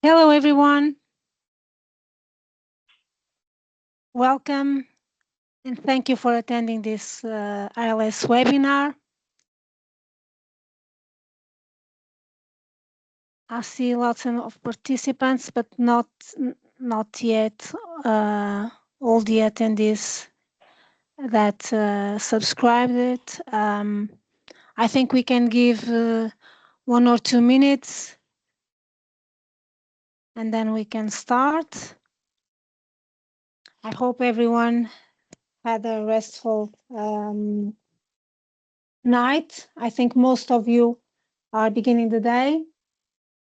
Hello, everyone. Welcome, and thank you for attending this ALS webinar. I see lots of participants, but not yet all the attendees that subscribed it. I think we can give 1 or 2 minutes, and then we can start. I hope everyone had a restful night. I think most of you are beginning the day.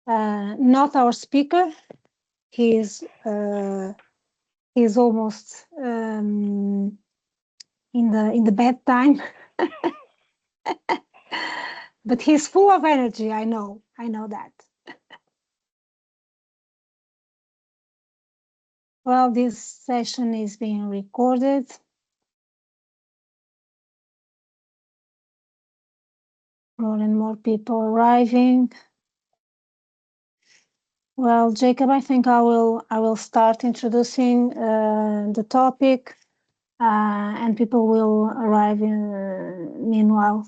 Not our speaker. He's almost in the bedtime, but he's full of energy. I know that. Well, this session is being recorded. More and more people arriving. Well, Jacob, I think I will start introducing the topic, and people will arrive meanwhile.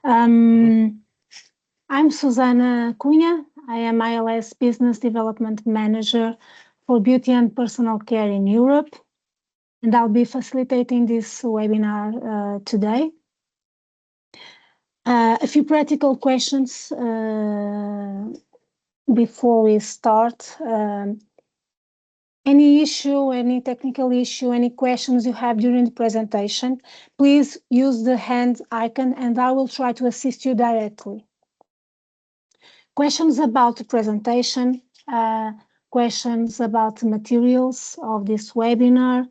I'm Susana Cunha. I am ALS Business Development Manager for Beauty and Personal Care in Europe, and I'll be facilitating this webinar today. A few practical questions before we start. Any issue, any technical issue, any questions you have during the presentation, please use the hand icon and I will try to assist you directly. Questions about the presentation, questions about the materials of this webinar,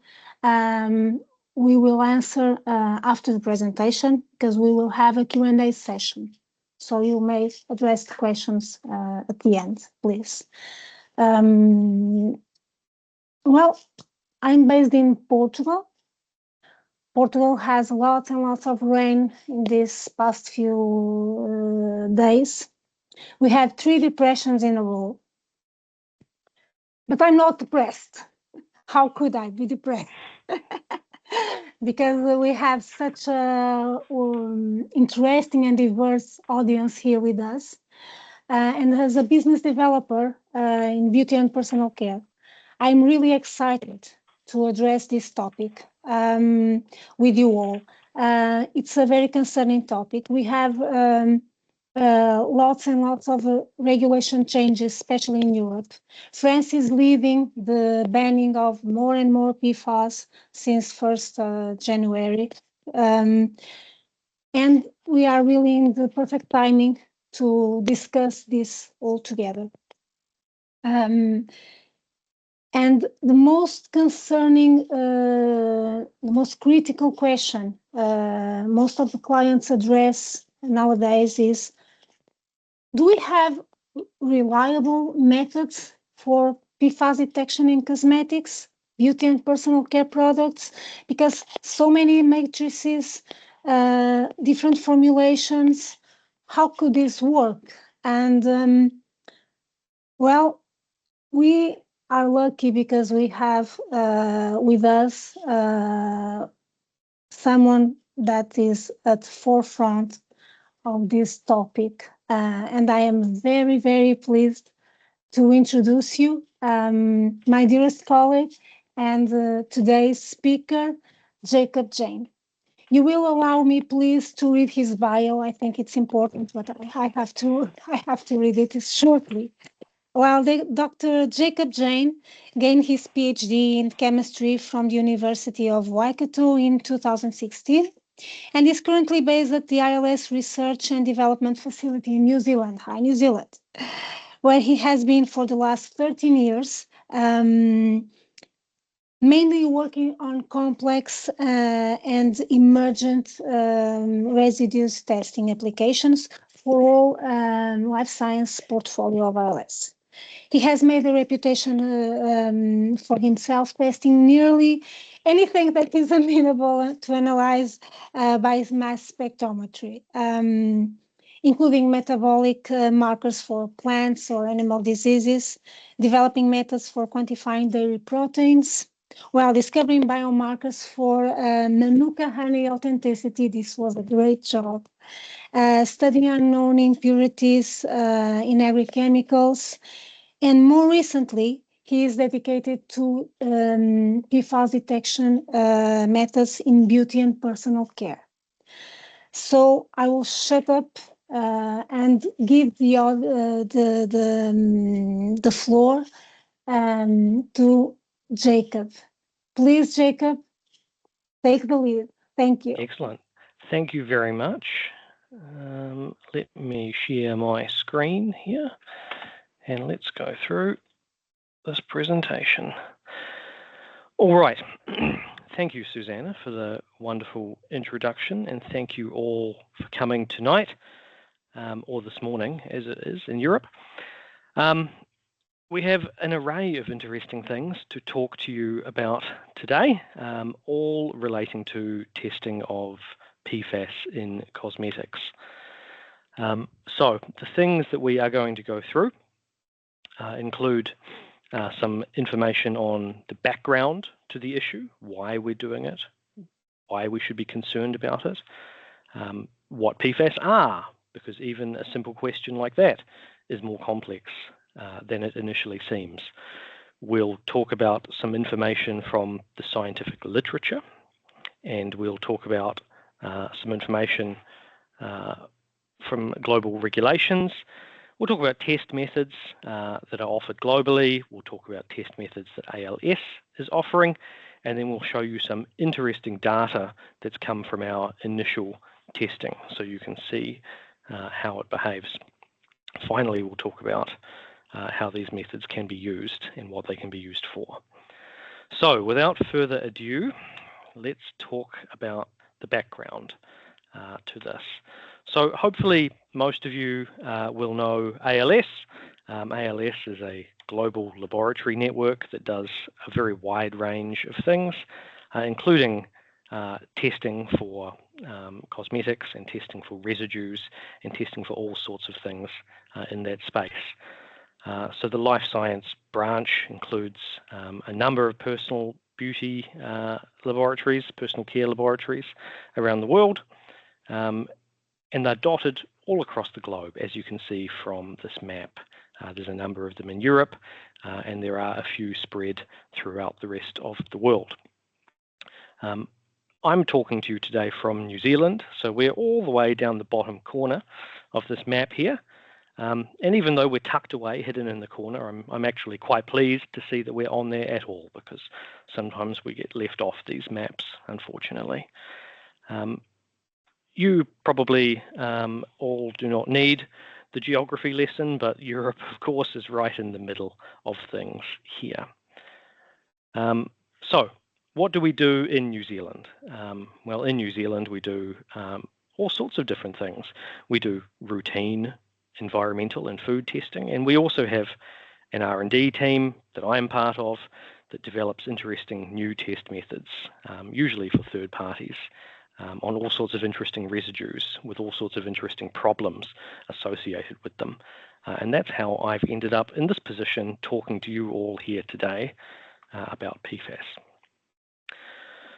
we will answer after the presentation because we will have a Q&A session. So you may address the questions at the end, please. Well, I'm based in Portugal. Portugal has lots and lots of rain in these past few days. We had 3 depressions in a row. But I'm not depressed. How could I be depressed? Because we have such a interesting and diverse audience here with us. And as a business developer in beauty and personal care, I'm really excited to address this topic with you all. It's a very concerning topic. We have lots and lots of regulation changes, especially in Europe. France is leading the banning of more and more PFAS since 1st January. And we are really in the perfect timing to discuss this all together. And the most concerning, the most critical question most of the clients address nowadays is, do we have reliable methods for PFAS detection in cosmetics, beauty and personal care products? Because so many matrices, different formulations, how could this work? And well, we are lucky because we have with us someone that is at the forefront of this topic. And I am very, very pleased to introduce you, my dearest colleague and today's speaker, Jacob Jaine. You will allow me, please, to read his bio. I think it's important, but I have to read it shortly. Well, Dr. Jacob Jaine gained his PhD in chemistry from the University of Waikato in 2016 and is currently based at the ALS Research and Development Facility in New Zealand, New Zealand, where he has been for the last 13 years, mainly working on complex and emergent residues testing applications for all life science portfolio of ALS. He has made a reputation for himself testing nearly anything that is amenable to analyze by mass spectrometry. including metabolic markers for plants or animal diseases, developing methods for quantifying dairy proteins, while discovering biomarkers for Manuka honey authenticity. This was a great job. Studying unknown impurities in agrochemicals, and more recently, he is dedicated to PFAS detection methods in beauty and personal care. So I will shut up and give the floor to Jacob. Please, Jacob, take the lead. Thank you. Excellent. Thank you very much. Let me share my screen here and let's go through this presentation. All right. Thank you, Susanna, for the wonderful introduction, and thank you all for coming tonight, or this morning as it is in Europe. We have an array of interesting things to talk to you about today, all relating to testing of PFAS in cosmetics. So the things that we are going to go through include some information on the background to the issue, why we're doing it, why we should be concerned about it, what PFAS are, because even a simple question like that is more complex than it initially seems. We'll talk about some information from the scientific literature, and we'll talk about some information from global regulations. We'll talk about test methods that are offered globally. We'll talk about test methods that ALS is offering, and then we'll show you some interesting data that's come from our initial testing so you can see how it behaves. Finally, we'll talk about how these methods can be used and what they can be used for. So without further ado, let's talk about the background to this. So hopefully most of you will know ALS. ALS is a global laboratory network that does a very wide range of things, including testing for cosmetics and testing for residues and testing for all sorts of things in that space. So the life science branch includes a number of personal beauty laboratories, personal care laboratories around the world, and they're dotted all across the globe, as you can see from this map. There's a number of them in Europe, and there are a few spread throughout the rest of the world. I'm talking to you today from New Zealand, so we're all the way down the bottom corner of this map here. And even though we're tucked away, hidden in the corner, I'm actually quite pleased to see that we're on there at all, because sometimes we get left off these maps, unfortunately. You probably all do not need the geography lesson, but Europe, of course, is right in the middle of things here. So what do we do in New Zealand? Well, in New Zealand, we do all sorts of different things. We do routine environmental and food testing, and we also have an R&D team that I'm part of that develops interesting new test methods, usually for third parties, on all sorts of interesting residues with all sorts of interesting problems associated with them. And that's how I've ended up in this position talking to you all here today about PFAS.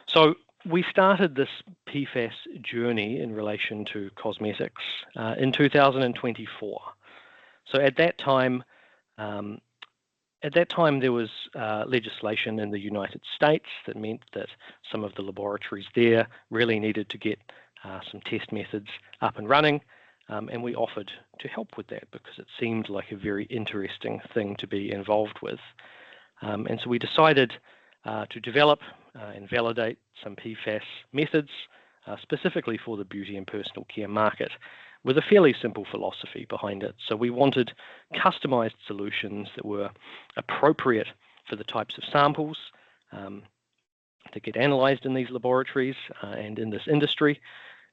So we started this PFAS journey in relation to cosmetics in 2024. So at that time there was legislation in the United States that meant that some of the laboratories there really needed to get some test methods up and running, and we offered to help with that because it seemed like a very interesting thing to be involved with. And so we decided to develop and validate some PFAS methods specifically for the beauty and personal care market, with a fairly simple philosophy behind it. So we wanted customized solutions that were appropriate for the types of samples that get analyzed in these laboratories and in this industry.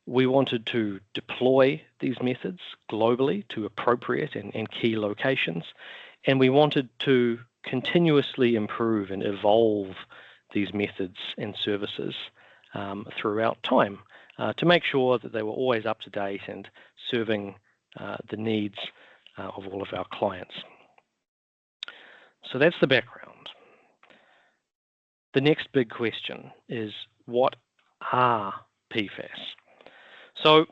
We wanted to deploy these methods globally to appropriate and key locations, and we wanted to continuously improve and evolve these methods and services throughout time to make sure that they were always up to date and serving the needs of all of our clients. So that's the background. The next big question is, what are PFAS? So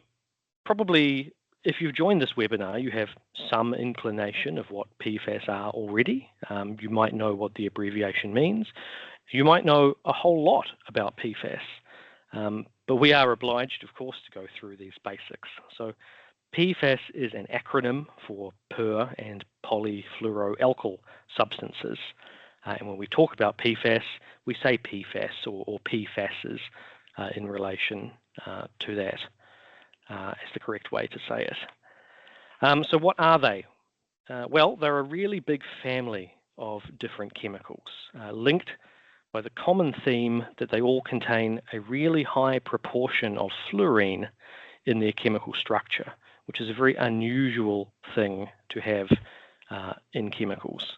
probably if you've joined this webinar, you have some inclination of what PFAS are already. You might know what the abbreviation means. You might know a whole lot about PFAS, but we are obliged, of course, to go through these basics. So PFAS is an acronym for per and polyfluoroalkyl substances. And when we talk about PFAS, we say PFAS or PFASs in relation to that is the correct way to say it. So what are they? Well, they're a really big family of different chemicals linked by the common theme that they all contain a really high proportion of fluorine in their chemical structure, which is a very unusual thing to have in chemicals.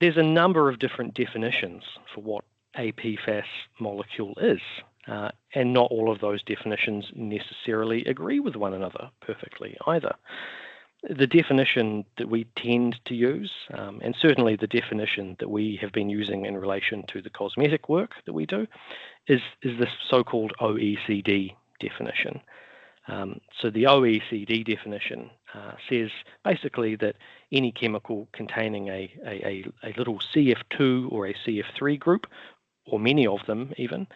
There's a number of different definitions for what a PFAS molecule is, and not all of those definitions necessarily agree with one another perfectly either. The definition that we tend to use, and certainly the definition that we have been using in relation to the cosmetic work that we do, is this so-called OECD definition. So the OECD definition says basically that any chemical containing a little CF2 or a CF3 group, or many of them even,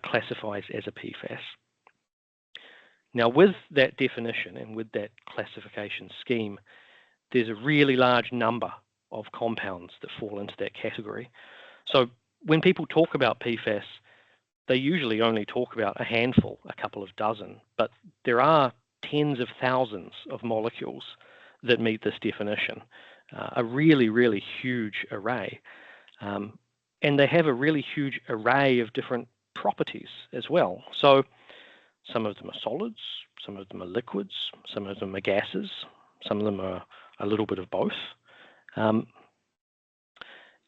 classifies as a PFAS. Now, with that definition and with that classification scheme, there's a really large number of compounds that fall into that category. So when people talk about PFAS, they usually only talk about a handful, a couple of dozen, but there are tens of thousands of molecules that meet this definition, a really, really huge array. And they have a really huge array of different properties as well. So some of them are solids, some of them are liquids, some of them are gases, some of them are a little bit of both. And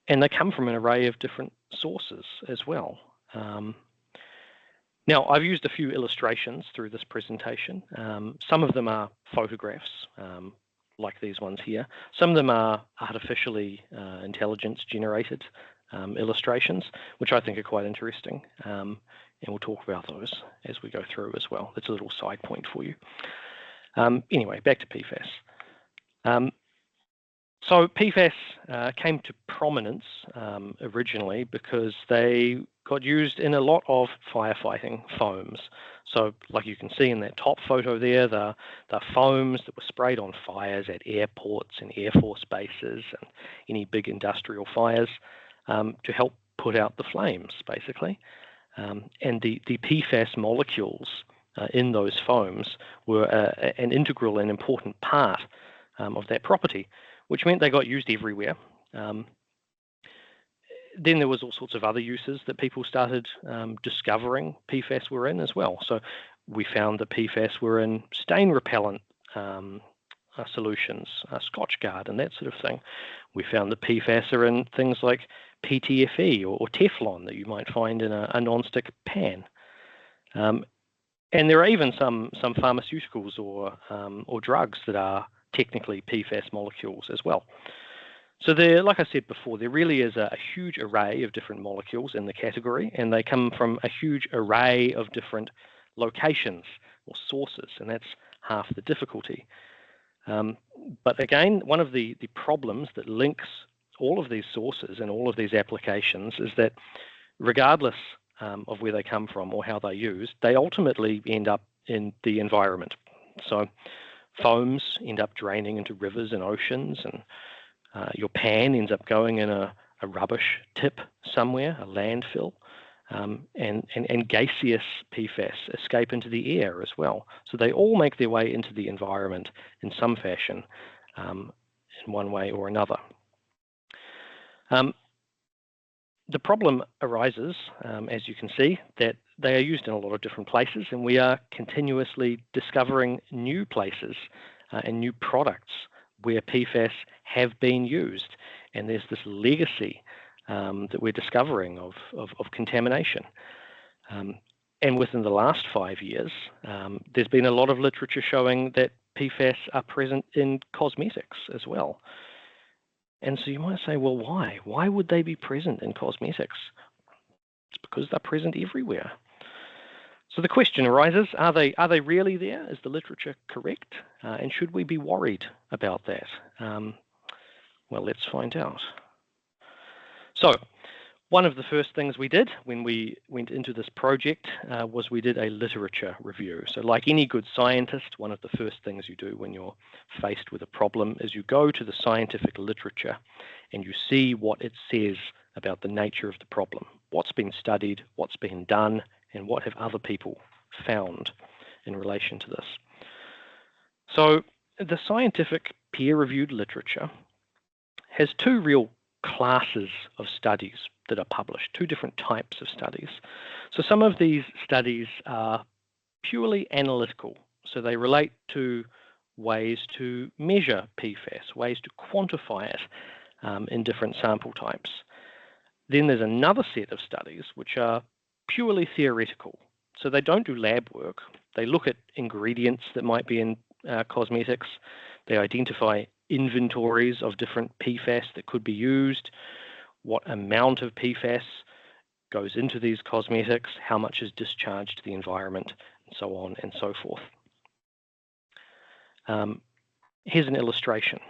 they come from an array of different sources as well. Now, I've used a few illustrations through this presentation. Some of them are photographs, like these ones here. Some of them are artificially intelligence-generated illustrations, which I think are quite interesting. And we'll talk about those as we go through as well. That's a little side point for you. Anyway, back to PFAS. So PFAS came to prominence originally because they got used in a lot of firefighting foams. So like you can see in that top photo there, the foams that were sprayed on fires at airports and Air Force bases and any big industrial fires to help put out the flames, basically. And the PFAS molecules in those foams were an integral and important part of that property, which meant they got used everywhere. Then there was all sorts of other uses that people started discovering PFAS were in as well. So we found that PFAS were in stain repellent solutions, Scotchgard and that sort of thing. We found that PFAS are in things like PTFE or Teflon that you might find in a non-stick pan. And there are even some pharmaceuticals or drugs that are technically PFAS molecules as well. So there, like I said before, there really is a huge array of different molecules in the category, and they come from a huge array of different locations or sources, and that's half the difficulty. But again, one of the problems that links all of these sources and all of these applications is that regardless of where they come from or how they're used, they ultimately end up in the environment. So foams end up draining into rivers and oceans, and your pan ends up going in a rubbish tip somewhere, a landfill, and gaseous PFAS escape into the air as well. So they all make their way into the environment in some fashion, in one way or another. The problem arises, as you can see, that they are used in a lot of different places, and we are continuously discovering new places and new products where PFAS have been used. And there's this legacy that we're discovering of contamination. And within the last 5 years, there's been a lot of literature showing that PFAS are present in cosmetics as well. And so you might say, well, why? Why would they be present in cosmetics? It's because they're present everywhere. So the question arises, are they really there? Is the literature correct? And should we be worried about that? Well, let's find out. So one of the first things we did when we went into this project was we did a literature review. So like any good scientist, one of the first things you do when you're faced with a problem is you go to the scientific literature and you see what it says about the nature of the problem, what's been studied, what's been done, and what have other people found in relation to this. So the scientific peer-reviewed literature has two real classes of studies that are published, two different types of studies. So some of these studies are purely analytical. So they relate to ways to measure PFAS, ways to quantify it in different sample types. Then there's another set of studies which are purely theoretical. So they don't do lab work. They look at ingredients that might be in cosmetics. They identify inventories of different PFAS that could be used, what amount of PFAS goes into these cosmetics, how much is discharged to the environment, and so on and so forth. Here's an illustration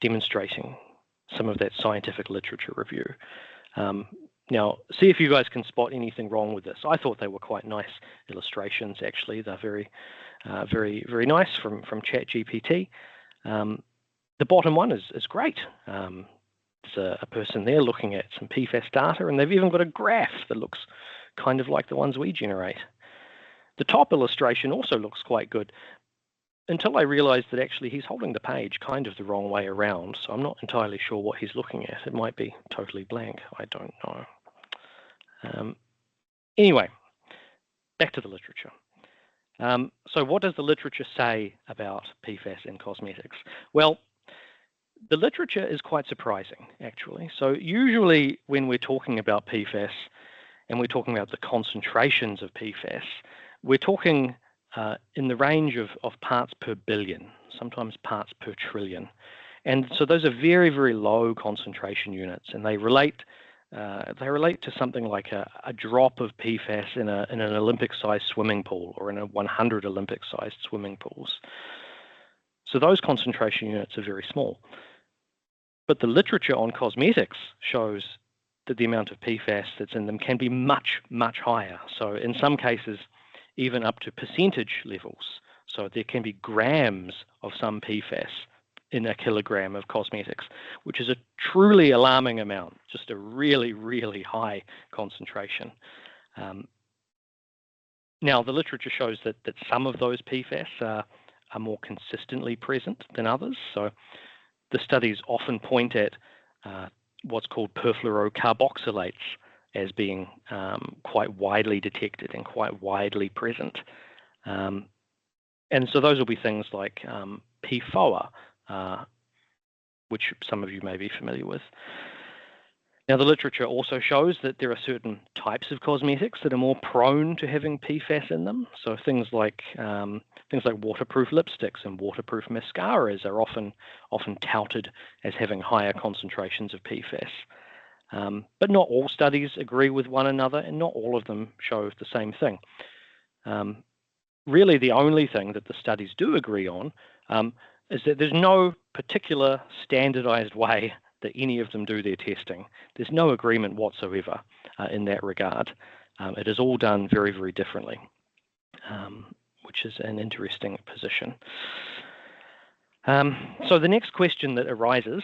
demonstrating some of that scientific literature review. Now, see if you guys can spot anything wrong with this. I thought they were quite nice illustrations, actually. They're very, very nice from ChatGPT. The bottom one is great. There's a person there looking at some PFAS data, and they've even got a graph that looks kind of like the ones we generate. The top illustration also looks quite good, until I realized that actually he's holding the page kind of the wrong way around, so I'm not entirely sure what he's looking at. It might be totally blank. I don't know. Anyway, back to the literature. So what does the literature say about PFAS in cosmetics? Well, the literature is quite surprising, actually. So usually when we're talking about PFAS and we're talking about the concentrations of PFAS, we're talking in the range of parts per billion, sometimes parts per trillion. And so those are very, very low concentration units, and they relate to something like a drop of PFAS in an Olympic-sized swimming pool or in a 100 Olympic-sized swimming pools. So those concentration units are very small. But the literature on cosmetics shows that the amount of PFAS that's in them can be much, much higher. So in some cases, even up to percentage levels. So there can be grams of some PFAS in a kilogram of cosmetics, which is a truly alarming amount, just a really, really high concentration. Now, the literature shows that some of those PFAS are more consistently present than others. So the studies often point at what's called perfluorocarboxylates as being quite widely detected and quite widely present. And so those will be things like PFOA, which some of you may be familiar with. Now, the literature also shows that there are certain types of cosmetics that are more prone to having PFAS in them. So things like waterproof lipsticks and waterproof mascaras are often touted as having higher concentrations of PFAS. But not all studies agree with one another, and not all of them show the same thing. Really, the only thing that the studies do agree on is that there's no particular standardized way that any of them do their testing. There's no agreement whatsoever in that regard. It is all done very, very differently, which is an interesting position. So the next question that arises,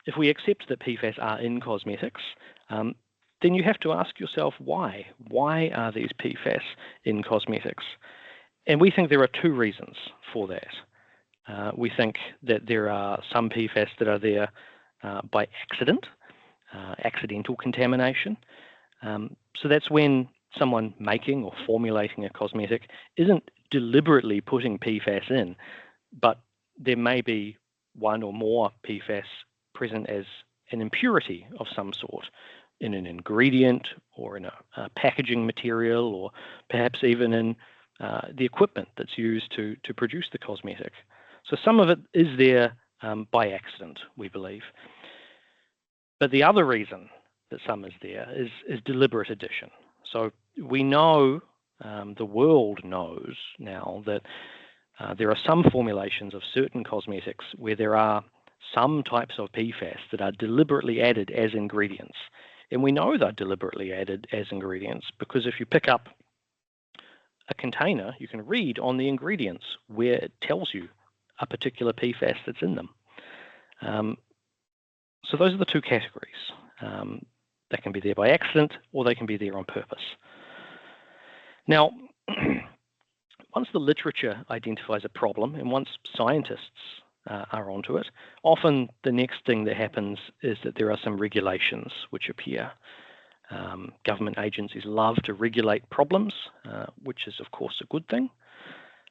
if we accept that PFAS are in cosmetics, then you have to ask yourself why. Why are these PFAS in cosmetics? And we think there are two reasons for that. We think that there are some PFAS that are there by accident, accidental contamination. So that's when someone making or formulating a cosmetic isn't deliberately putting PFAS in, but there may be one or more PFAS present as an impurity of some sort, in an ingredient or in a packaging material, or perhaps even in the equipment that's used to produce the cosmetic. So some of it is there by accident, we believe. But the other reason that some is there is deliberate addition. So we know, the world knows now, that there are some formulations of certain cosmetics where there are some types of PFAS that are deliberately added as ingredients. And we know they're deliberately added as ingredients because if you pick up a container, you can read on the ingredients where it tells you a particular PFAS that's in them. So those are the two categories. They can be there by accident or they can be there on purpose. Now, once the literature identifies a problem and once scientists are onto it, often the next thing that happens is that there are some regulations which appear. Government agencies love to regulate problems, which is of course a good thing.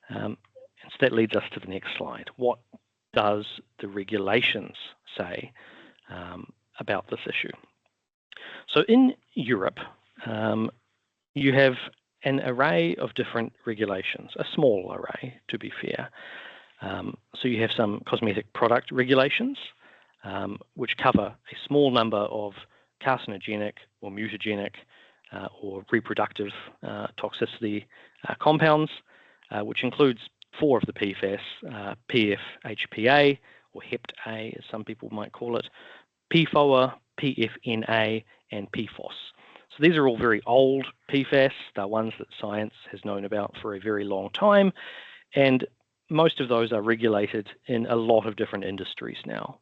And so that leads us to the next slide. What does the regulations say about this issue? So in Europe, you have an array of different regulations, a small array to be fair. So you have some cosmetic product regulations, which cover a small number of carcinogenic or mutagenic or reproductive toxicity compounds, which includes 4 of the PFAS, PFHPA or HEPT-A as some people might call it, PFOA, PFNA and PFOS. So these are all very old PFAS. They're ones that science has known about for a very long time, and most of those are regulated in a lot of different industries now.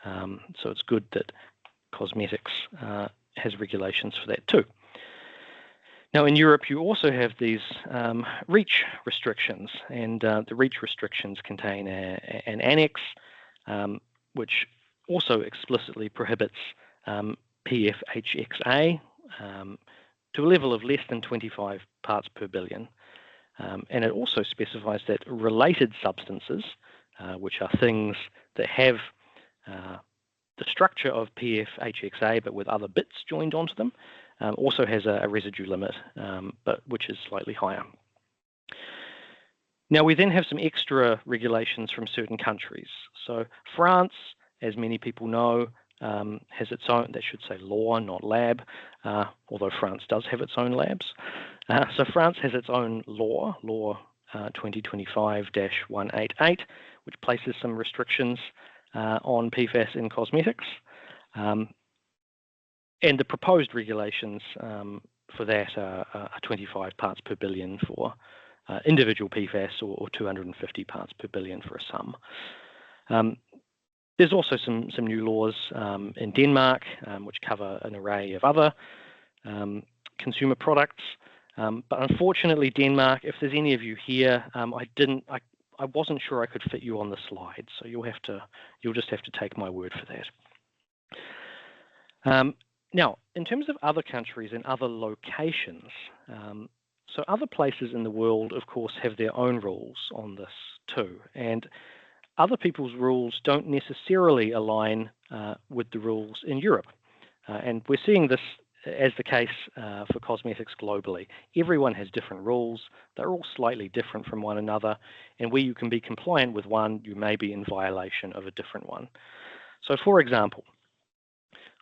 So it's good that cosmetics has regulations for that too. Now in Europe, you also have these REACH restrictions, and the REACH restrictions contain an annex which also explicitly prohibits PFHXA to a level of less than 25 parts per billion. And it also specifies that related substances, which are things that have the structure of PFHXA but with other bits joined onto them, also has a residue limit, but which is slightly higher. Now we then have some extra regulations from certain countries. So France, as many people know, has its own, that should say law, not lab, although France does have its own labs. So France has its own law 2025-188, which places some restrictions on PFAS in cosmetics. And the proposed regulations for that are 25 parts per billion for individual PFAS or 250 parts per billion for a sum. There's also some new laws in Denmark, which cover an array of other consumer products. But unfortunately, Denmark, if there's any of you here, I wasn't sure I could fit you on the slide, so you'll just have to take my word for that. Now, in terms of other countries and other locations, so other places in the world, of course, have their own rules on this too, and other people's rules don't necessarily align with the rules in Europe. And we're seeing this as the case for cosmetics globally. Everyone has different rules. They're all slightly different from one another. And where you can be compliant with one, you may be in violation of a different one. So for example,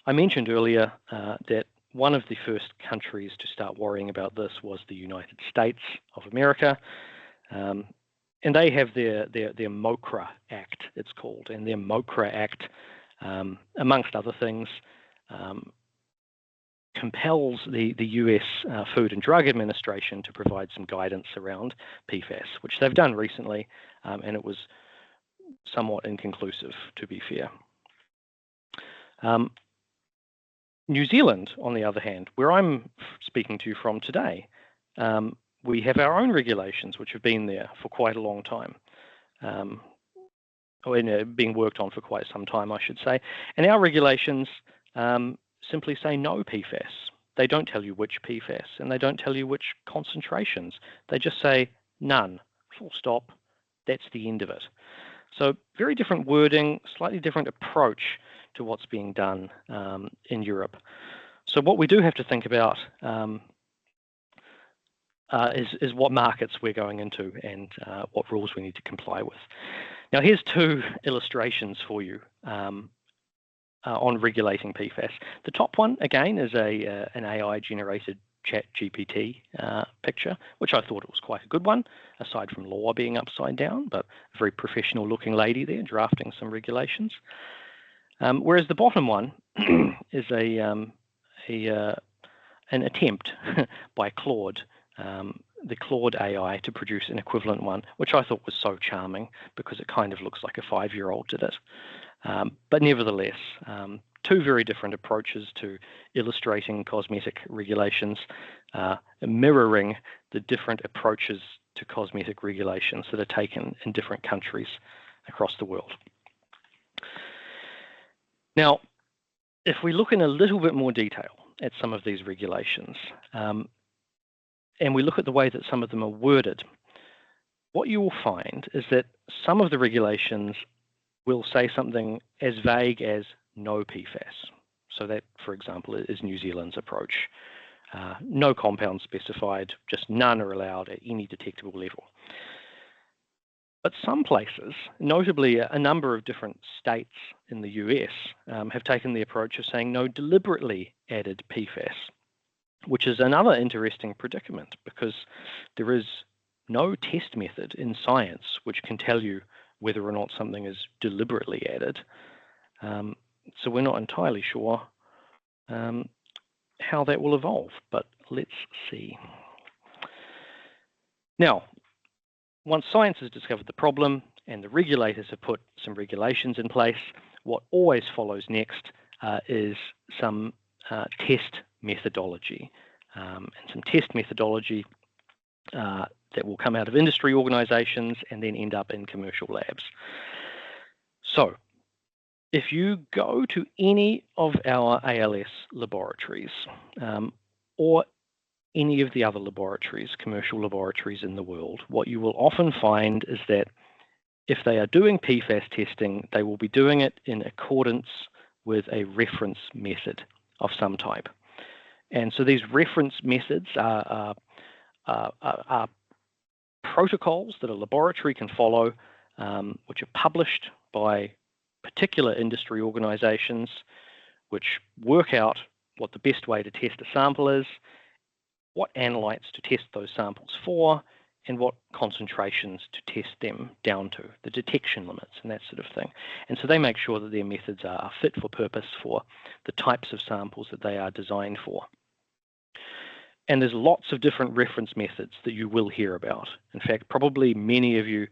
I mentioned earlier that one of the first countries to start worrying about this was the United States of America. And they have their MOCRA Act, it's called. And their MOCRA Act, amongst other things, compels the US Food and Drug Administration to provide some guidance around PFAS, which they've done recently, and it was somewhat inconclusive, to be fair. New Zealand, on the other hand, where I'm speaking to you from today, we have our own regulations, which have been there for quite a long time, or being worked on for quite some time, I should say. And our regulations simply say no PFAS. They don't tell you which PFAS, and they don't tell you which concentrations. They just say none, full stop. That's the end of it. So very different wording, slightly different approach to what's being done in Europe. So what we do have to think about is what markets we're going into and what rules we need to comply with. Now, here's two illustrations for you on regulating PFAS. The top one, again, is an AI-generated ChatGPT picture, which I thought it was quite a good one, aside from law being upside down, but a very professional-looking lady there drafting some regulations. Whereas the bottom one is an attempt by Claude, the Claude AI, to produce an equivalent one, which I thought was so charming because it kind of looks like a 5-year-old did it. But nevertheless, two very different approaches to illustrating cosmetic regulations, mirroring the different approaches to cosmetic regulations that are taken in different countries across the world. Now, if we look in a little bit more detail at some of these regulations, and we look at the way that some of them are worded, what you will find is that some of the regulations will say something as vague as no PFAS. So that, for example, is New Zealand's approach. No compounds specified, just none are allowed at any detectable level. But some places, notably a number of different states in the US, have taken the approach of saying no deliberately added PFAS, which is another interesting predicament because there is no test method in science which can tell you whether or not something is deliberately added. So we're not entirely sure how that will evolve, but let's see. Now, once science has discovered the problem and the regulators have put some regulations in place, what always follows next is some test methodology. And some test methodology that will come out of industry organizations and then end up in commercial labs. So, if you go to any of our ALS laboratories or any of the other laboratories, commercial laboratories in the world, what you will often find is that if they are doing PFAS testing, they will be doing it in accordance with a reference method of some type. And so these reference methods are protocols that a laboratory can follow, which are published by particular industry organizations, which work out what the best way to test a sample is, what analytes to test those samples for, and what concentrations to test them down to, the detection limits and that sort of thing. And so they make sure that their methods are fit for purpose for the types of samples that they are designed for. And there's lots of different reference methods that you will hear about. In fact, probably many of you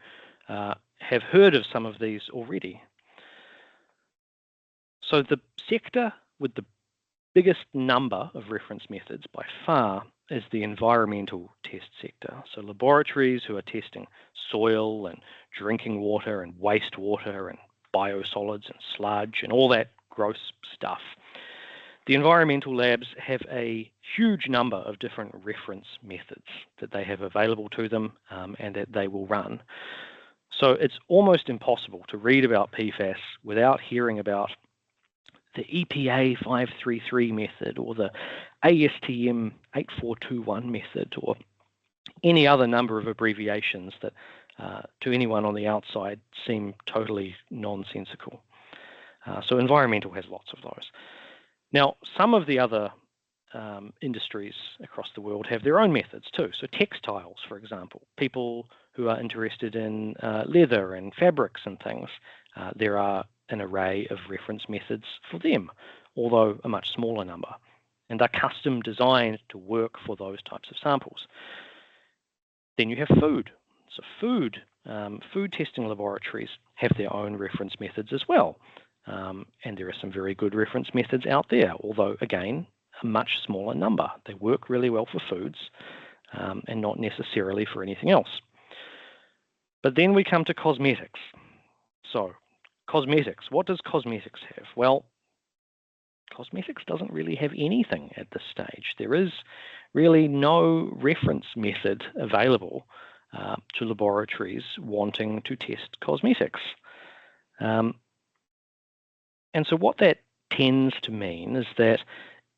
have heard of some of these already. So the sector with the biggest number of reference methods by far is the environmental test sector. So laboratories who are testing soil and drinking water and wastewater and biosolids and sludge and all that gross stuff. The environmental labs have a huge number of different reference methods that they have available to them and that they will run. So it's almost impossible to read about PFAS without hearing about the EPA 533 method or the ASTM 8421 method or any other number of abbreviations that to anyone on the outside seem totally nonsensical. So environmental has lots of those. Now, some of the other industries across the world have their own methods too. So textiles, for example, people who are interested in leather and fabrics and things, there are an array of reference methods for them, although a much smaller number. And they're custom designed to work for those types of samples. Then you have food. So food testing laboratories have their own reference methods as well. And there are some very good reference methods out there, although, again, a much smaller number. They work really well for foods and not necessarily for anything else. But then we come to cosmetics. So cosmetics, what does cosmetics have? Well, cosmetics doesn't really have anything at this stage. There is really no reference method available to laboratories wanting to test cosmetics. And so what that tends to mean is that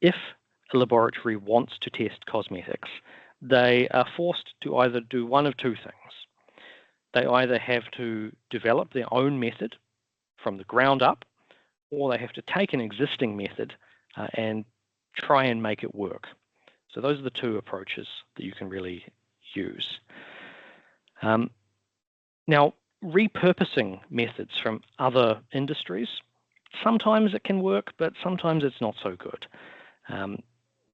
if a laboratory wants to test cosmetics, they are forced to either do one of two things. They either have to develop their own method from the ground up, or they have to take an existing method and try and make it work. So those are the two approaches that you can really use. Now, repurposing methods from other industries, sometimes it can work, but sometimes it's not so good.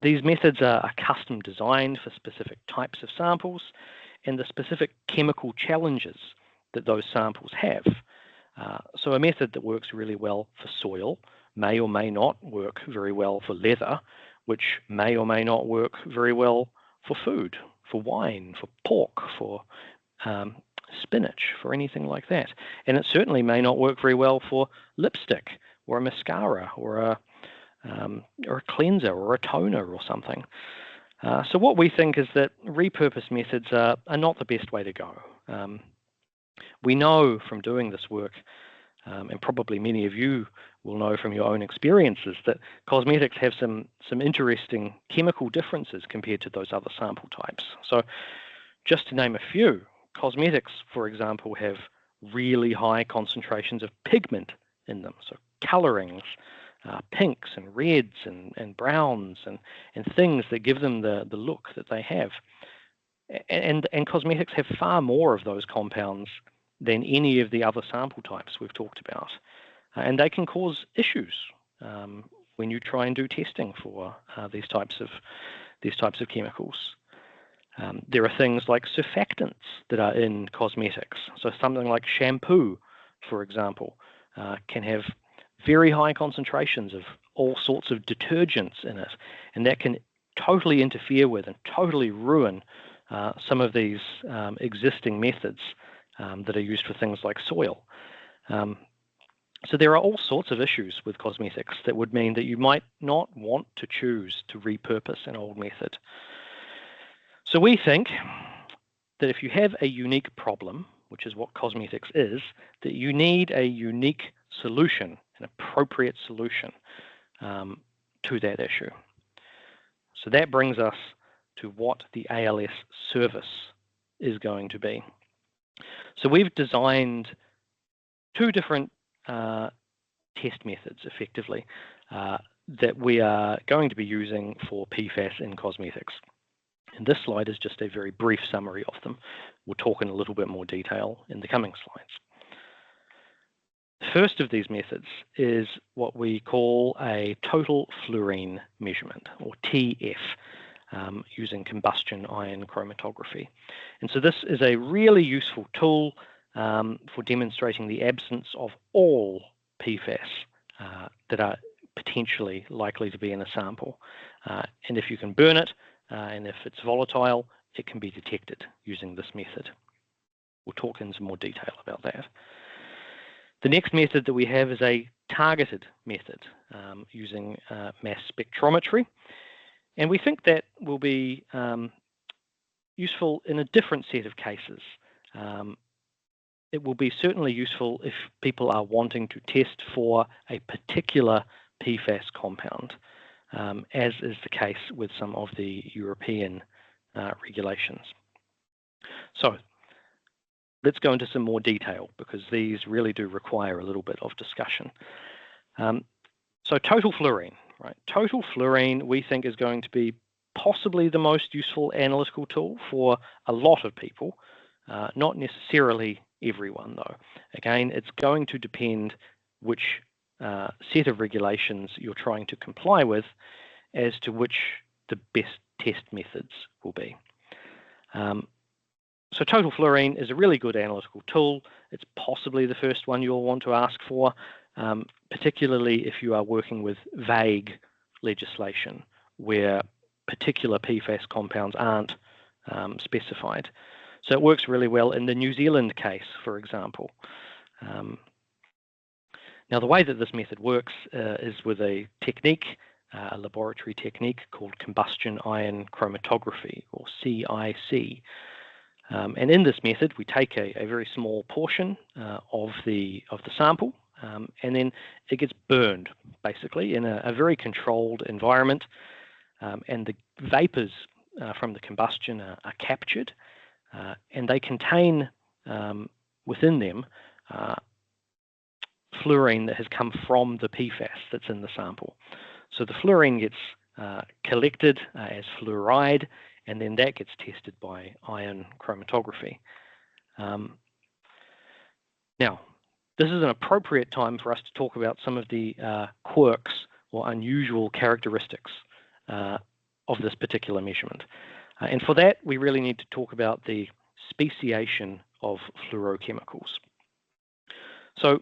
These methods are custom designed for specific types of samples and the specific chemical challenges that those samples have. So a method that works really well for soil may or may not work very well for leather, which may or may not work very well for food, for wine, for pork, for spinach, for anything like that. And it certainly may not work very well for lipstick or a mascara or a cleanser or a toner or something. So what we think is that repurposed methods are not the best way to go. We know from doing this work, and probably many of you will know from your own experiences, that cosmetics have some interesting chemical differences compared to those other sample types. So just to name a few, cosmetics, for example, have really high concentrations of pigment in them, so colorings, pinks and reds and browns and things that give them the look that they have. And cosmetics have far more of those compounds than any of the other sample types we've talked about. And they can cause issues when you try and do testing for these types of chemicals. There are things like surfactants that are in cosmetics. So something like shampoo, for example, can have very high concentrations of all sorts of detergents in it, and that can totally interfere with and totally ruin some of these existing methods that are used for things like soil. So there are all sorts of issues with cosmetics that would mean that you might not want to choose to repurpose an old method. So we think that if you have a unique problem, which is what cosmetics is, that you need a unique solution, an appropriate solution to that issue. So that brings us to what the ALS service is going to be. So we've designed two different test methods, effectively, that we are going to be using for PFAS in cosmetics. And this slide is just a very brief summary of them. We'll talk in a little bit more detail in the coming slides. The first of these methods is what we call a total fluorine measurement, or TF, using combustion ion chromatography. And so this is a really useful tool for demonstrating the absence of all PFAS that are potentially likely to be in a sample. And if you can burn it, and if it's volatile, it can be detected using this method. We'll talk in some more detail about that. The next method that we have is a targeted method using mass spectrometry. And we think that will be useful in a different set of cases. It will be certainly useful if people are wanting to test for a particular PFAS compound, as is the case with some of the European regulations. So let's go into some more detail, because these really do require a little bit of discussion. So total fluorine, right? Total fluorine, we think, is going to be possibly the most useful analytical tool for a lot of people, not necessarily everyone, though. Again, it's going to depend which set of regulations you're trying to comply with as to which the best test methods will be. So total fluorine is a really good analytical tool. It's possibly the first one you'll want to ask for, particularly if you are working with vague legislation where particular PFAS compounds aren't specified. So it works really well in the New Zealand case, for example. Now, the way that this method works is with a technique, a laboratory technique called combustion ion chromatography, or CIC. And in this method, we take a very small portion of the sample, and then it gets burned, basically, in a very controlled environment and the vapours from the combustion are captured, and they contain within them fluorine that has come from the PFAS that's in the sample. So the fluorine gets collected as fluoride, and then that gets tested by ion chromatography. Now, this is an appropriate time for us to talk about some of the quirks or unusual characteristics of this particular measurement. And for that, we really need to talk about the speciation of fluorochemicals. So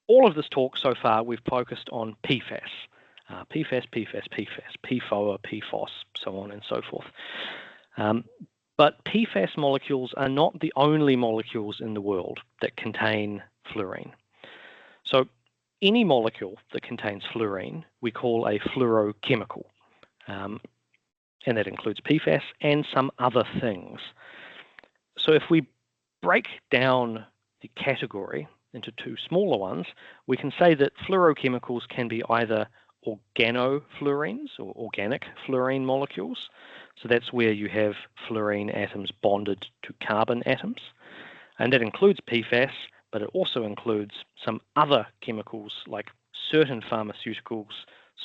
all of this talk so far, we've focused on PFAS. PFAS, PFOA, PFOS, so on and so forth. But PFAS molecules are not the only molecules in the world that contain fluorine. So any molecule that contains fluorine, we call a fluorochemical. And that includes PFAS and some other things. So if we break down the category into two smaller ones, we can say that fluorochemicals can be either organofluorines or organic fluorine molecules. So that's where you have fluorine atoms bonded to carbon atoms. And that includes PFAS, but it also includes some other chemicals like certain pharmaceuticals,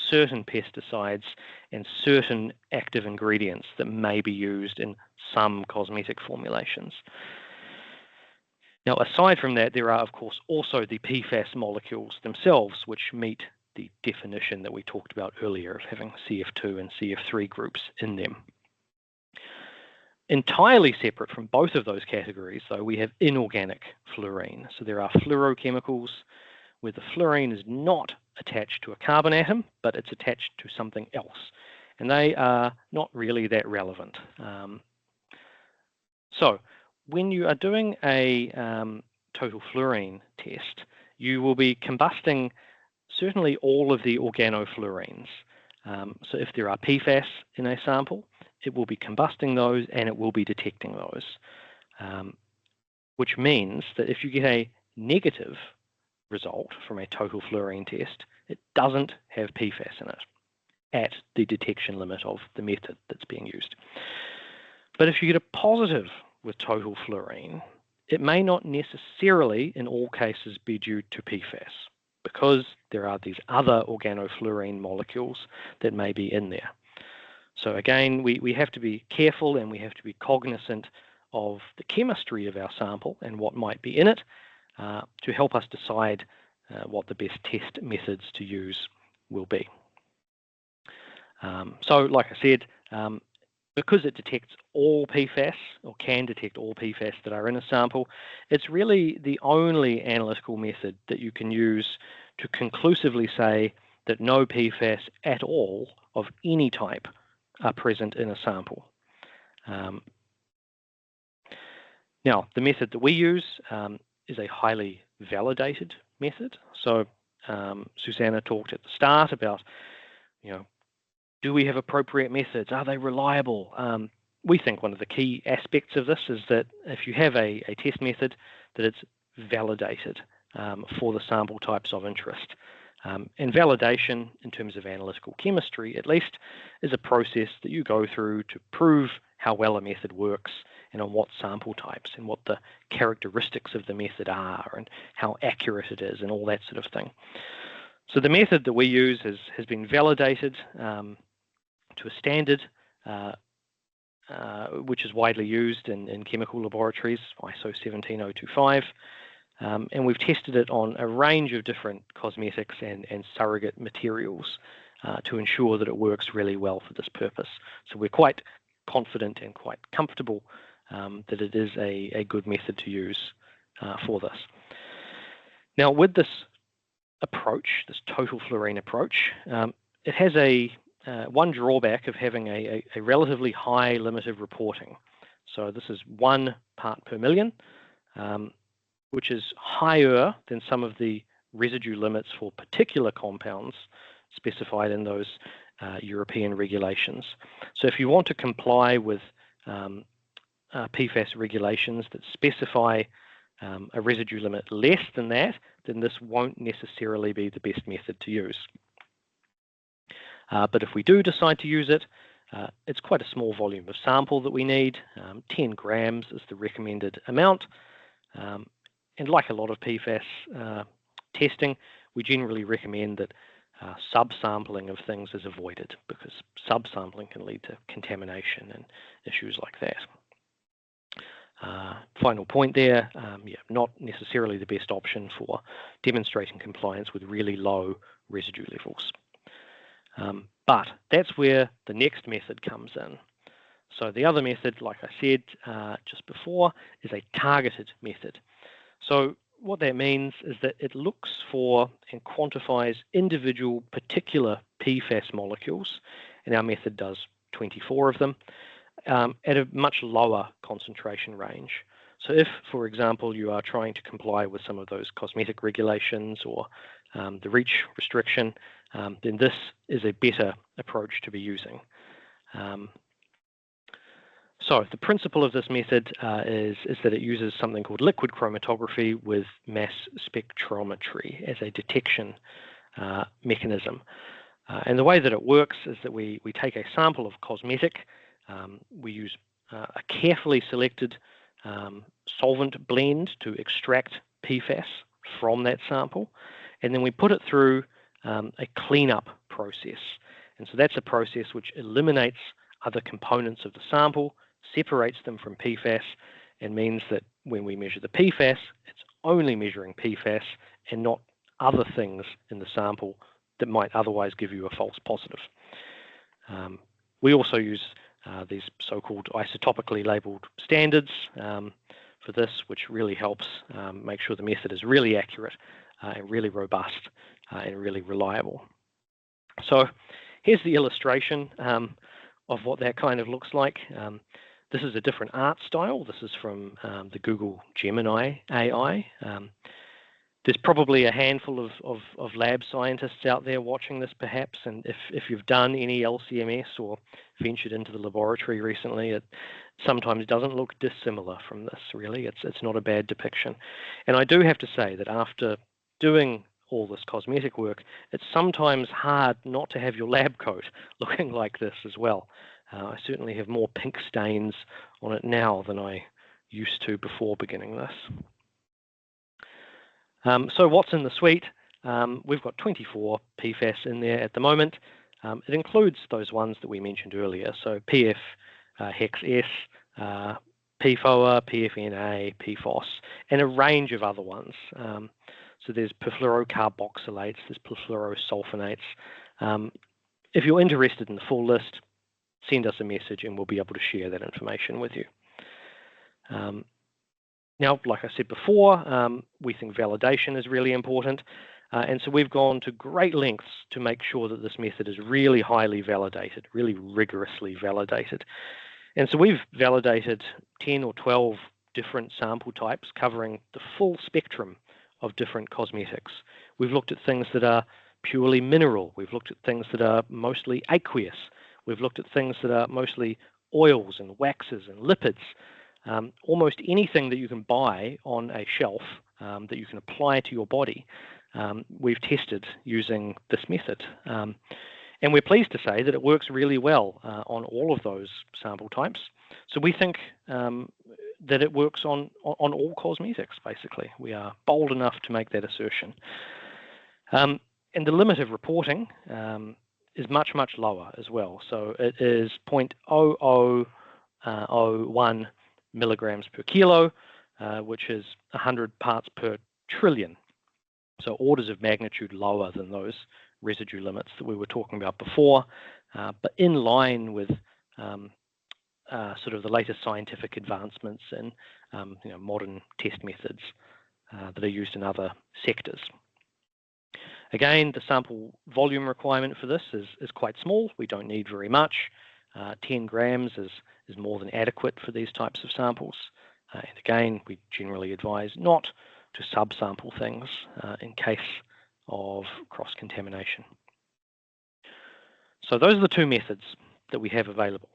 certain pesticides, and certain active ingredients that may be used in some cosmetic formulations. Now, aside from that, there are, of course, also the PFAS molecules themselves, which meet the definition that we talked about earlier of having CF2 and CF3 groups in them. Entirely separate from both of those categories, though, we have inorganic fluorine. So there are fluorochemicals where the fluorine is not attached to a carbon atom, but it's attached to something else. And they are not really that relevant. So when you are doing a total fluorine test, you will be combusting certainly all of the organofluorines. So if there are PFAS in a sample, it will be combusting those and it will be detecting those, which means that if you get a negative result from a total fluorine test, it doesn't have PFAS in it at the detection limit of the method that's being used. But if you get a positive with total fluorine, it may not necessarily in all cases be due to PFAS, because there are these other organofluorine molecules that may be in there. So again, we have to be careful and we have to be cognizant of the chemistry of our sample and what might be in it to help us decide what the best test methods to use will be. So like I said, because it detects all PFAS or can detect all PFAS that are in a sample, it's really the only analytical method that you can use to conclusively say that no PFAS at all of any type are present in a sample. Now, the method that we use is a highly validated method. So Susanna talked at the start about, do we have appropriate methods? Are they reliable? We think one of the key aspects of this is that if you have a test method, that it's validated for the sample types of interest. And validation, in terms of analytical chemistry at least, is a process that you go through to prove how well a method works and on what sample types and what the characteristics of the method are and how accurate it is and all that sort of thing. So the method that we use has been validated to a standard which is widely used in chemical laboratories, ISO 17025. And we've tested it on a range of different cosmetics and surrogate materials to ensure that it works really well for this purpose. So we're quite confident and quite comfortable that it is a good method to use for this. Now, with this approach, this total fluorine approach, it has one drawback of having a relatively high limit of reporting. So this is 1 part per million, which is higher than some of the residue limits for particular compounds specified in those European regulations. So if you want to comply with PFAS regulations that specify a residue limit less than that, then this won't necessarily be the best method to use. But if we do decide to use it, it's quite a small volume of sample that we need. 10 grams is the recommended amount. And like a lot of PFAS testing, we generally recommend that subsampling of things is avoided, because subsampling can lead to contamination and issues like that. Final point there, not necessarily the best option for demonstrating compliance with really low residue levels. But that's where the next method comes in. So the other method, like I said just before, is a targeted method. So what that means is that it looks for and quantifies individual particular PFAS molecules, and our method does 24 of them, at a much lower concentration range. So if, for example, you are trying to comply with some of those cosmetic regulations or the REACH restriction, then this is a better approach to be using. So the principle of this method is that it uses something called liquid chromatography with mass spectrometry as a detection mechanism. And the way that it works is that we take a sample of cosmetic, we use a carefully selected solvent blend to extract PFAS from that sample, and then we put it through a cleanup process. And so that's a process which eliminates other components of the sample, separates them from PFAS, and means that when we measure the PFAS, it's only measuring PFAS and not other things in the sample that might otherwise give you a false positive. We also use these so-called isotopically labeled standards for this, which really helps make sure the method is really accurate and really robust and really reliable. So here's the illustration of what that kind of looks like. This is a different art style. This is from the Google Gemini AI. There's probably a handful of lab scientists out there watching this perhaps, and if you've done any LCMS or ventured into the laboratory recently, it sometimes doesn't look dissimilar from this, really. It's not a bad depiction. And I do have to say that after doing all this cosmetic work, it's sometimes hard not to have your lab coat looking like this as well. I certainly have more pink stains on it now than I used to before beginning this. So what's in the suite? We've got 24 PFAS in there at the moment. It includes those ones that we mentioned earlier, so PF, Hex S, PFOA, PFNA, PFOS, and a range of other ones. So there's perfluorocarboxylates, there's perfluorosulfonates. If you're interested in the full list, send us a message and we'll be able to share that information with you. Now, like I said before, we think validation is really important. And so we've gone to great lengths to make sure that this method is really highly validated, really rigorously validated. And so we've validated 10 or 12 different sample types covering the full spectrum of different cosmetics. We've looked at things that are purely mineral. We've looked at things that are mostly aqueous. We've looked at things that are mostly oils and waxes and lipids. Almost anything that you can buy on a shelf that you can apply to your body, we've tested using this method. And we're pleased to say that it works really well on all of those sample types. So we think that it works on all cosmetics, basically. We are bold enough to make that assertion. And the limit of reporting is much, much lower as well. So it is 0.0001 milligrams per kilo, which is 100 parts per trillion. So orders of magnitude lower than those residue limits that we were talking about before, but in line with sort of the latest scientific advancements in modern test methods that are used in other sectors. Again, the sample volume requirement for this is quite small. We don't need very much. 10 grams is more than adequate for these types of samples. And again, we generally advise not to subsample things in case of cross-contamination. So those are the two methods that we have available.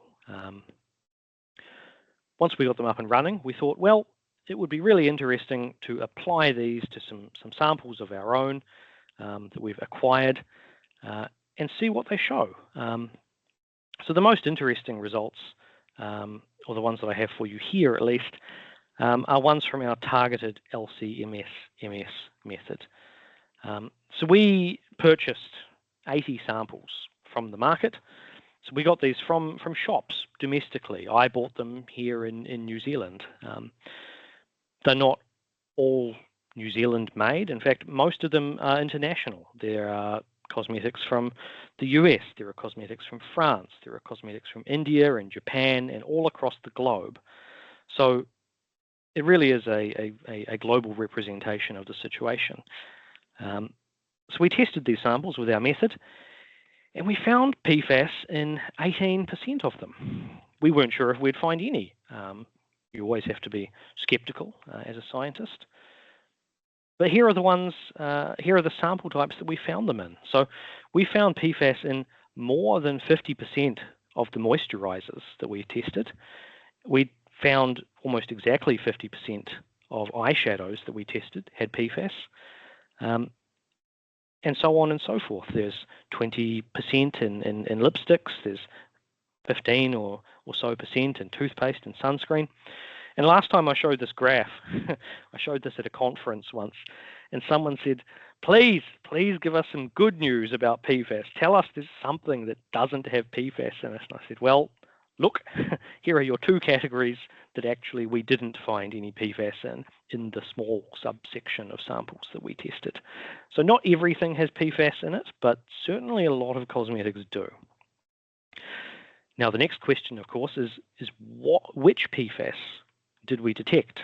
Once we got them up and running, we thought, well, it would be really interesting to apply these to some samples of our own that we've acquired and see what they show. So the most interesting results, or the ones that I have for you here at least, are ones from our targeted LC-MS method. So we purchased 80 samples from the market. So we got these from shops domestically. I bought them here in New Zealand. They're not all New Zealand made. In fact, most of them are international. There are cosmetics from the US, there are cosmetics from France, there are cosmetics from India and Japan and all across the globe. So it really is a global representation of the situation. So we tested these samples with our method, and we found PFAS in 18% of them. We weren't sure if we'd find any. You always have to be skeptical as a scientist. But here are the ones, here are the sample types that we found them in. So we found PFAS in more than 50% of the moisturizers that we tested. We found almost exactly 50% of eyeshadows that we tested had PFAS. And so on and so forth. There's 20% in lipsticks, there's 15 or so percent in toothpaste and sunscreen. And last time I showed this graph, I showed this at a conference once, and someone said, please give us some good news about PFAS. Tell us there's something that doesn't have PFAS in it. And I said, well, look, here are your two categories that actually we didn't find any PFAS in the small subsection of samples that we tested. So not everything has PFAS in it, but certainly a lot of cosmetics do. Now, the next question, of course, is which PFAS did we detect?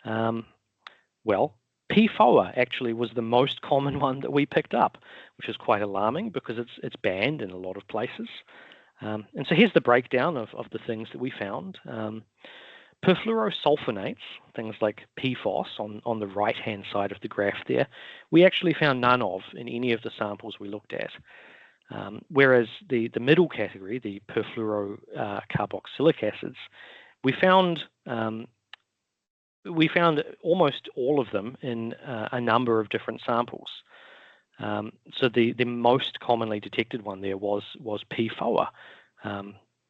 Well, PFOA actually was the most common one that we picked up, which is quite alarming because it's banned in a lot of places. And so here's the breakdown of the things that we found. Perfluorosulfonates, things like PFOS on the right-hand side of the graph there, we actually found none of in any of the samples we looked at. Whereas the middle category, the perfluorocarboxylic acids, we found almost all of them in a number of different samples. So the most commonly detected one there was PFOA,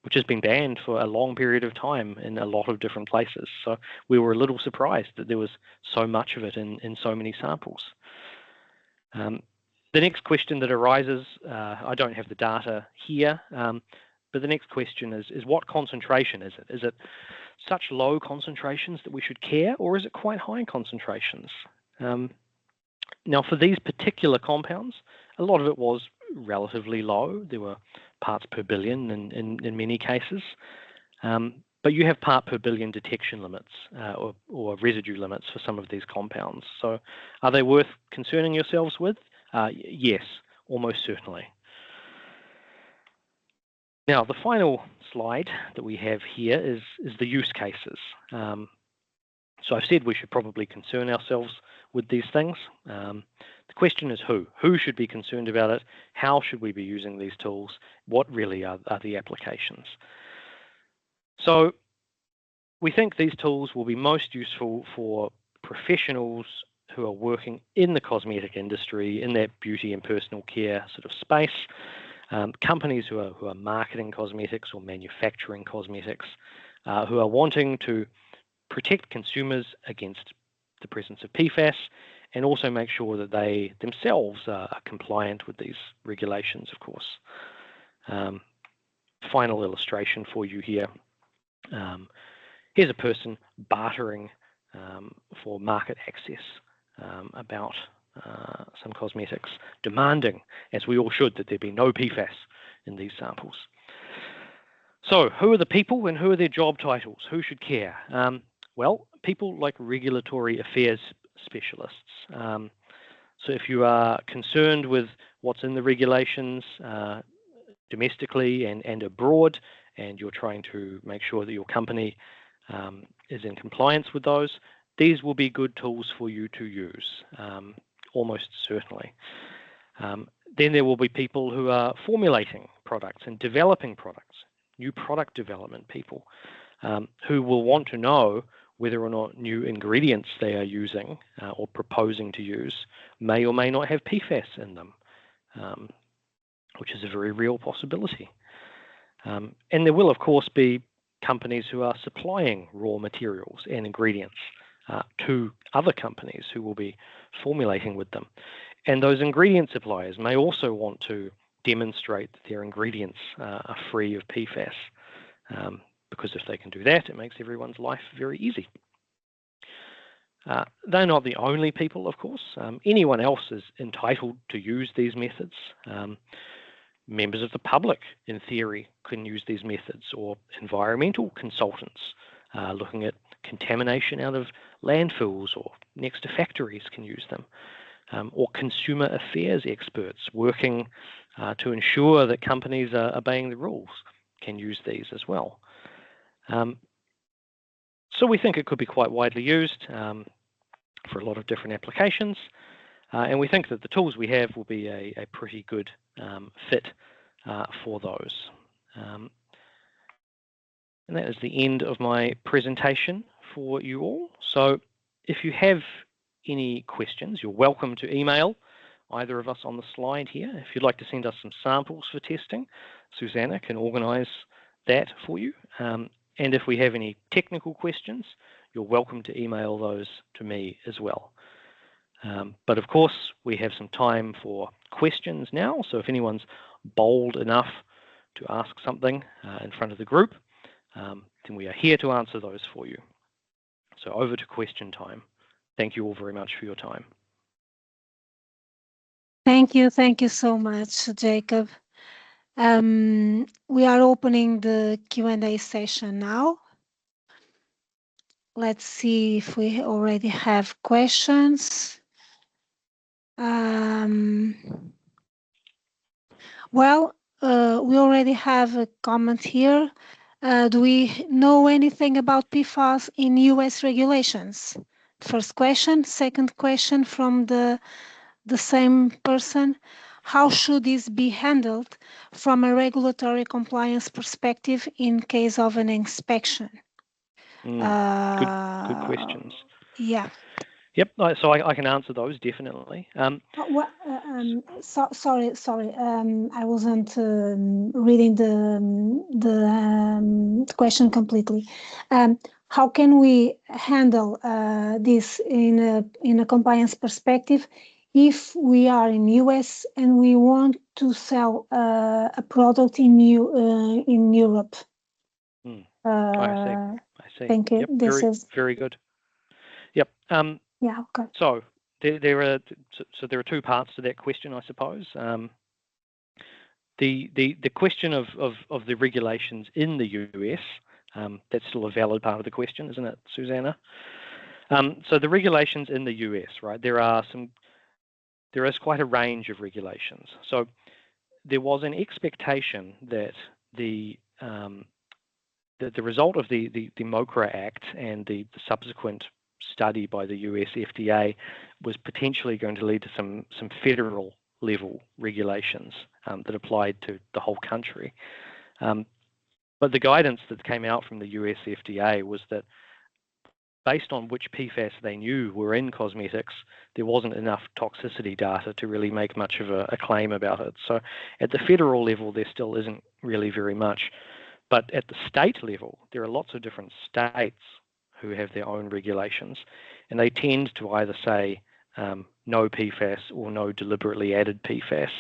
which has been banned for a long period of time in a lot of different places. So we were a little surprised that there was so much of it in so many samples. The next question that arises, I don't have the data here, but the next question is what concentration is it? Is it such low concentrations that we should care, or is it quite high concentrations? Now, for these particular compounds, a lot of it was relatively low. There were parts per billion in many cases. But you have part per billion detection limits or residue limits for some of these compounds. So are they worth concerning yourselves with? Yes, almost certainly. Now, the final slide that we have here is the use cases. So I've said we should probably concern ourselves with these things. The question is who? Who should be concerned about it? How should we be using these tools? What really are the applications? So we think these tools will be most useful for professionals who are working in the cosmetic industry, in that beauty and personal care sort of space, companies who are marketing cosmetics or manufacturing cosmetics, who are wanting to protect consumers against the presence of PFAS and also make sure that they themselves are compliant with these regulations, of course. Final illustration for you here. Here's a person bartering for market access about some cosmetics, demanding, as we all should, that there be no PFAS in these samples. So who are the people and who are their job titles? Who should care? Well, people like regulatory affairs specialists. So if you are concerned with what's in the regulations domestically and abroad, and you're trying to make sure that your company is in compliance with those, these will be good tools for you to use, almost certainly. Then there will be people who are formulating products and developing products, new product development people, who will want to know whether or not new ingredients they are using or proposing to use may or may not have PFAS in them. which is a very real possibility. And there will, of course, be companies who are supplying raw materials and ingredients to other companies who will be formulating with them. And those ingredient suppliers may also want to demonstrate that their ingredients are free of PFAS, because if they can do that, it makes everyone's life very easy. They're not the only people, of course. Anyone else is entitled to use these methods. Members of the public, in theory, can use these methods, or environmental consultants looking at contamination out of landfills or next to factories can use them, or consumer affairs experts working to ensure that companies are obeying the rules can use these as well. So we think it could be quite widely used for a lot of different applications, and we think that the tools we have will be a pretty good fit for those. And that is the end of my presentation for you all. So if you have any questions, you're welcome to email either of us on the slide here. If you'd like to send us some samples for testing, Susanna can organise that for you. And if we have any technical questions, you're welcome to email those to me as well. But of course, we have some time for questions now. So if anyone's bold enough to ask something in front of the group, then we are here to answer those for you. So over to question time. Thank you all very much for your time. Thank you so much, Jacob. We are opening the Q&A session now. Let's see if we already have questions. Well, we already have a comment here. Do we know anything about PFAS in US regulations? First question. Second question from the same person. How should this be handled from a regulatory compliance perspective in case of an inspection? Good questions. Yeah. Yep, so I can answer those definitely. Sorry. I wasn't reading the question completely. How can we handle this in a compliance perspective if we are in US and we want to sell a product in Europe? I see. Thank you. Yep, this is very good. Yep. Yeah. Okay. So there are two parts to that question, I suppose. The question of the regulations in the US, that's still a valid part of the question, isn't it, Susanna? So the regulations in the US, right? There is quite a range of regulations. So there was an expectation that the result of the MOCRA Act and the subsequent study by the US FDA was potentially going to lead to some federal level regulations that applied to the whole country. But the guidance that came out from the US FDA was that based on which PFAS they knew were in cosmetics, there wasn't enough toxicity data to really make much of a claim about it. So at the federal level, there still isn't really very much. But at the state level, there are lots of different states who have their own regulations, and they tend to either say no PFAS or no deliberately added PFAS.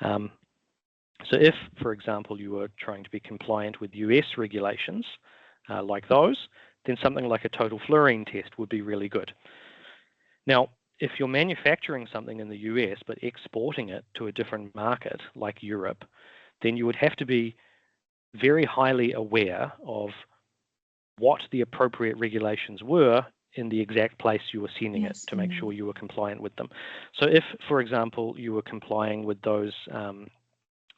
So if, for example, you were trying to be compliant with US regulations like those, then something like a total fluorine test would be really good. Now, if you're manufacturing something in the US but exporting it to a different market like Europe, then you would have to be very highly aware of what the appropriate regulations were in the exact place you were sending it to make sure you were compliant with them. So if, for example, you were complying with those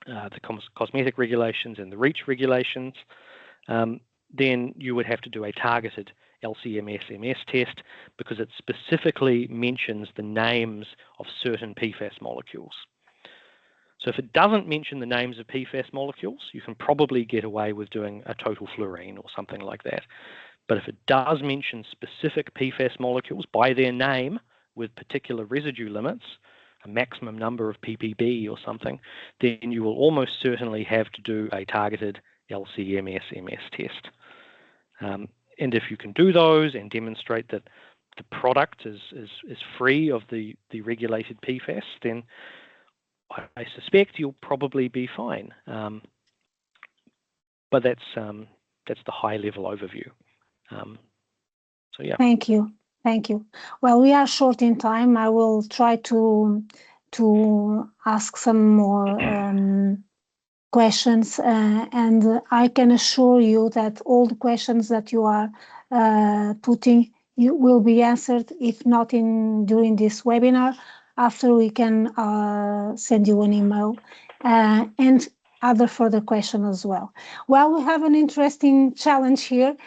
the cosmetic regulations and the REACH regulations, then you would have to do a targeted LC-MS test because it specifically mentions the names of certain PFAS molecules. So if it doesn't mention the names of PFAS molecules, you can probably get away with doing a total fluorine or something like that. But if it does mention specific PFAS molecules by their name with particular residue limits, maximum number of ppb or something, then you will almost certainly have to do a targeted LC-MS test. And if you can do those and demonstrate that the product is free of the regulated PFAS, then I suspect you'll probably be fine. But that's the high-level overview. So yeah. Thank you. Well, we are short in time. I will try to ask some more questions, and I can assure you that all the questions that you are putting will be answered, if not during this webinar. After, we can send you an email and other further questions as well. Well, we have an interesting challenge here.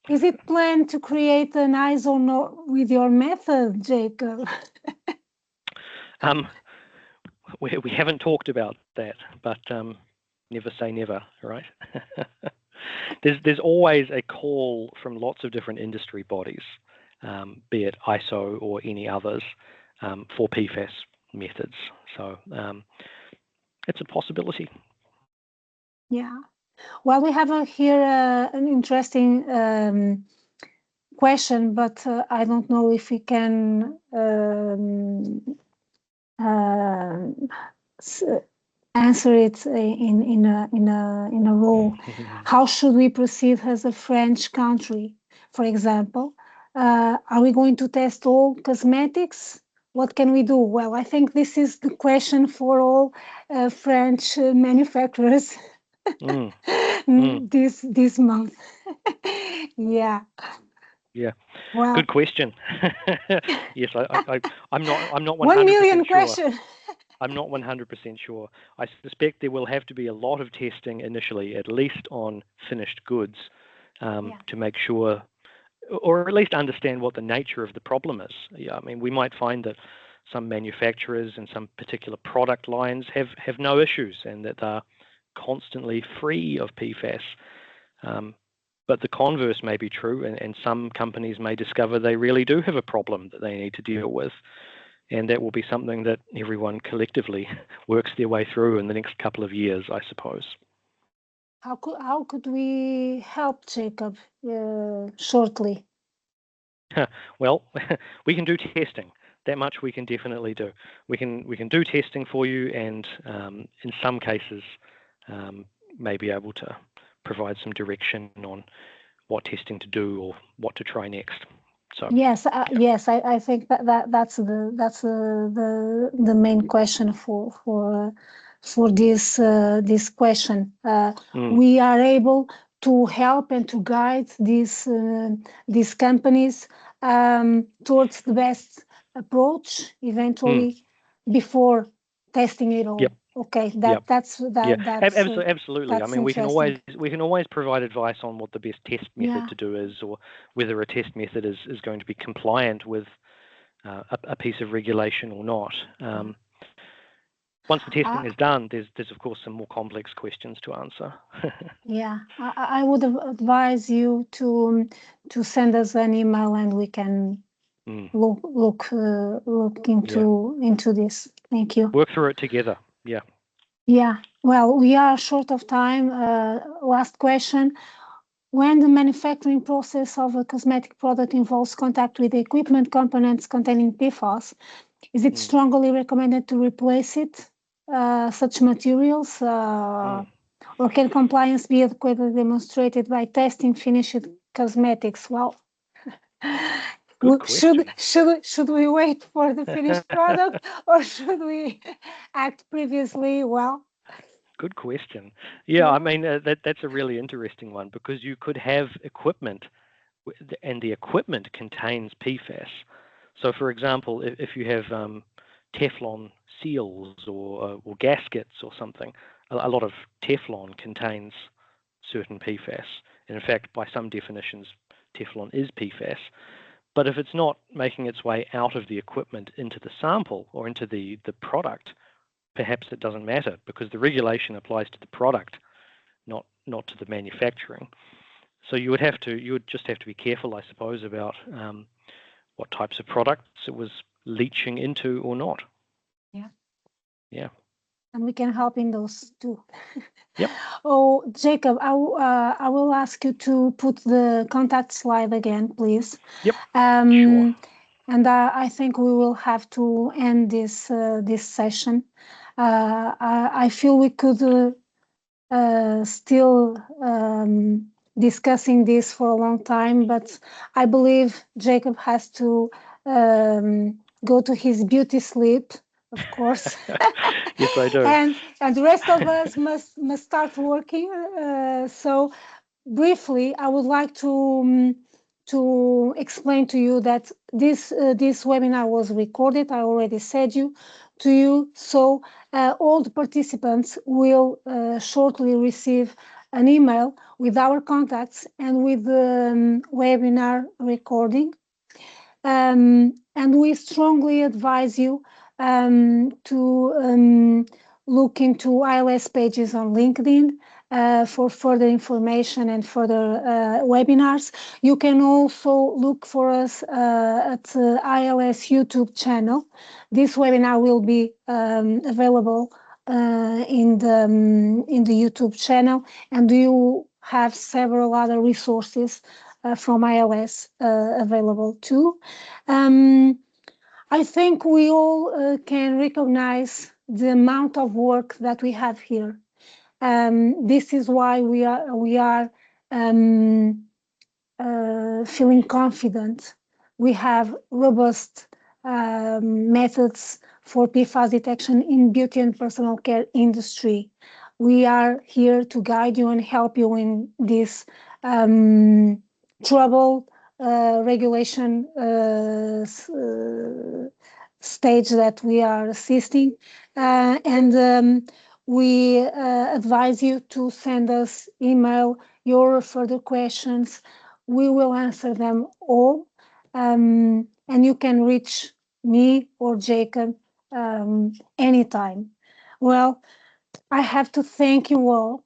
Is it planned to create an ISO note with your method, Jacob? We haven't talked about that, but never say never, right? There's always a call from lots of different industry bodies, be it ISO or any others, for PFAS methods. So it's a possibility. Yeah. Well, we have here an interesting question, but I don't know if we can answer it in a row. How should we proceed as a French country, for example? Are we going to test all cosmetics? What can we do? Well, I think this is the question for all French manufacturers this month. Yeah. Well, good question. Yes, I'm not 100% 1 million sure. question. I'm not 100% sure. I suspect there will have to be a lot of testing initially, at least on finished goods, to make sure, or at least understand what the nature of the problem is. Yeah, I mean, we might find that some manufacturers and some particular product lines have no issues and that they're constantly free of PFAS. But the converse may be true, and some companies may discover they really do have a problem that they need to deal with. And that will be something that everyone collectively works their way through in the next couple of years, I suppose. How could we help, Jacob, shortly? Well, we can do testing. That much we can definitely do. We can do testing for you, and in some cases, may be able to provide some direction on what testing to do or what to try next. So yes, I think that's the main question for this question. We are able to help and to guide these companies towards the best approach eventually before testing it all. Yep. Okay, that's absolutely. That's I mean, we can always provide advice on what the best test method to do is, or whether a test method is going to be compliant with a piece of regulation or not. Once the testing is done, there's of course some more complex questions to answer. Yeah, I would advise you to send us an email and we can look into this. Thank you. Work through it together. Yeah. Yeah. Well, we are short of time. Last question. When the manufacturing process of a cosmetic product involves contact with equipment components containing PFAS, is it strongly recommended to replace such materials? Or can compliance be adequately demonstrated by testing finished cosmetics? Well, should we wait for the finished product, or should we act previously? Well, good question. Yeah, I mean, that's a really interesting one, because you could have equipment and the equipment contains PFAS. So, for example, if you have Teflon seals or gaskets or something, a lot of Teflon contains certain PFAS. And in fact, by some definitions, Teflon is PFAS. But if it's not making its way out of the equipment into the sample or into the product, perhaps it doesn't matter, because the regulation applies to the product, not to the manufacturing. So you would just have to be careful, I suppose, about what types of products it was leaching into or not. Yeah. And we can help in those too. Yep. Oh, Jacob, I will ask you to put the contact slide again, please. Yep. Sure. And I think we will have to end this session. I feel we could still discussing this for a long time, but I believe Jacob has to go to his beauty sleep, of course. Yes, I do. And the rest of us must start working. So briefly, I would like to explain to you that this webinar was recorded. I already said to you. So all the participants will shortly receive an email with our contacts and with the webinar recording. And we strongly advise you to look into ALS pages on LinkedIn for further information and further webinars. You can also look for us at ALS YouTube channel. This webinar will be available in the YouTube channel, and you have several other resources from ALS available too. I think we all can recognize the amount of work that we have here. This is why we are feeling confident. We have robust methods for PFAS detection in beauty and personal care industry. We are here to guide you and help you in this trouble regulation stage that we are assisting. And we advise you to send us email your further questions. We will answer them all. And you can reach me or Jacob anytime. Well, I have to thank you all,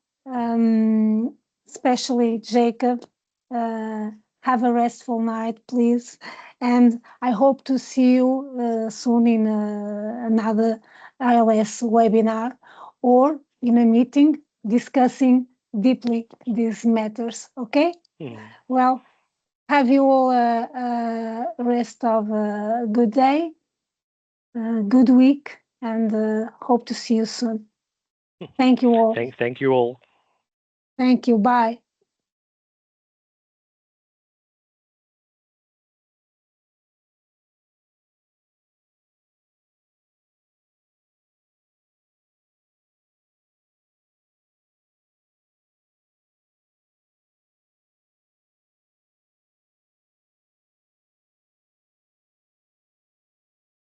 especially Jacob. Have a restful night, please. And I hope to see you soon in another ALS webinar or in a meeting discussing deeply these matters. Okay? Well, have you all a rest of a good day, a good week, and hope to see you soon. Thank you all. Thank you all. Thank you. Bye.